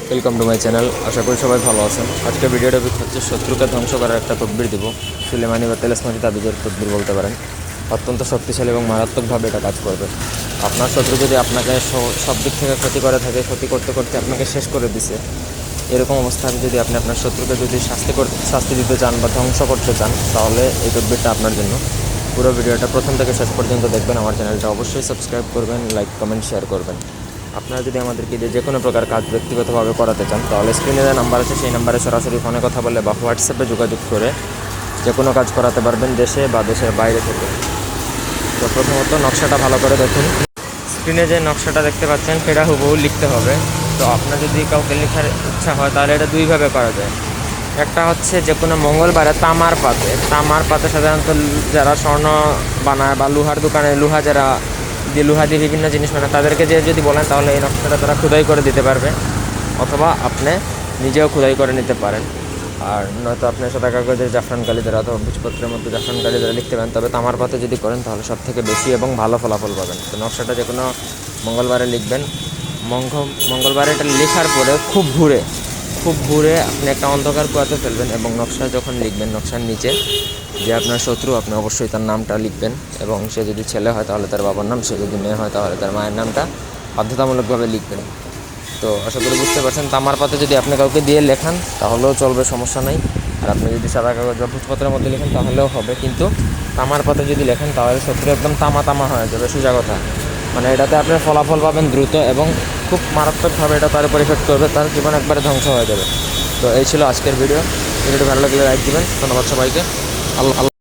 Welcome to my channel. আশা করি সবাই ভালো আছেন। আজকে ভিডিও টপিক হচ্ছে শত্রুকে ধ্বংস করার একটা তদবির দিব। সুলেমানি বা তেলেসমানি তাবিজের তদবির বলতে পারেন। অত্যন্ত শক্তিশালী এবং মারাত্মকভাবে এটা কাজ করবে। আপনার শত্রু যদি আপনাকে সব দিক থেকে ক্ষতি করে থাকে, ক্ষতি করতে করতে আপনাকে শেষ করে দিছে, এরকম অবস্থায় যদি আপনি আপনার শত্রুকে যদি শাস্তি দিতে চান বা ধ্বংস করতে চান, তাহলে এই তদবিরটা আপনার জন্য। পুরো ভিডিওটা প্রথম থেকে শেষ পর্যন্ত দেখবেন। আমার চ্যানেলটা অবশ্যই সাবস্ক্রাইব করবেন, লাইক কমেন্ট শেয়ার করবেন। আপনারা যদি আমাদেরকে যে কোনো প্রকার কাজ ব্যক্তিগতভাবে করাতে চান, তাহলে স্ক্রিনে যে নাম্বার আছে সেই নাম্বারে সরাসরি ফোনে কথা বলে বা হোয়াটসঅ্যাপে যোগাযোগ করে যে কোনো কাজ করাতে পারবেন, দেশে বা দেশের বাইরে থেকে। তো প্রথমত নকশাটা ভালো করে দেখুন। স্ক্রিনে যে নকশাটা দেখতে পাচ্ছেন সেটা হুবহু লিখতে হবে। তো আপনার যদি কাউকে লেখার ইচ্ছা হয় তাহলে এটা দুইভাবে করা যায়। একটা হচ্ছে যে কোনো মঙ্গলবারে তামার পাতে সাধারণত যারা স্বর্ণ বানায় বা লোহার দোকানে লোহা দিয়ে বিভিন্ন জিনিস বানায়, তাদেরকে যদি বলেন তাহলে এই নকশাটা তারা খোদাই করে দিতে পারবে, অথবা আপনি নিজেও খোদাই করে নিতে পারেন। আর নয়তো আপনি সাদা কাগজের জাফরান কালি দ্বারা অথবা ভোজপত্রের মধ্যে জাফরান কালি দ্বারা লিখতে পারেন। তবে তামার পাতে যদি করেন তাহলে সব থেকে বেশি এবং ভালো ফলাফল পাবেন। তো নকশাটা যে কোনো মঙ্গলবারে লিখবেন। মঙ্গলবারে এটা লেখার পরে খুব ভোরে আপনি একটা অন্ধকার কুয়াতে ফেলবেন এবং নকশা যখন লিখবেন, নকশার নিচে যে আপনার শত্রু, আপনি অবশ্যই তার নামটা লিখবেন। এবং সে যদি ছেলে হয় তাহলে তার বাবার নাম, সে যদি মেয়ে হয় তাহলে তার মায়ের নামটা বাধ্যতামূলকভাবে লিখবেন। তো আশা করি বুঝতে পারছেন। তামার পাতে যদি আপনি কাউকে দিয়ে লেখান তাহলেও চলবে, সমস্যা নাই। আর আপনি যদি সাদা কাগজ বা ভোজপত্রের মধ্যে লেখেন তাহলেও হবে, কিন্তু তামার পাতে যদি লেখেন তাহলে শত্রু একদম তামা হয়ে যাবে, সোজা কথা। মানে এটাতে আপনি ফলাফল পাবেন দ্রুত এবং খুব মারাত্মকভাবে এটা তার উপর ইফেক্ট করবে, তার জীবন একবারে ধ্বংস হয়ে যাবে। তো এই ছিল আজকের ভিডিওটি ভালো লাগলে লাইক দিবেন। ধন্যবাদ সবাইকে। আল্লাহ।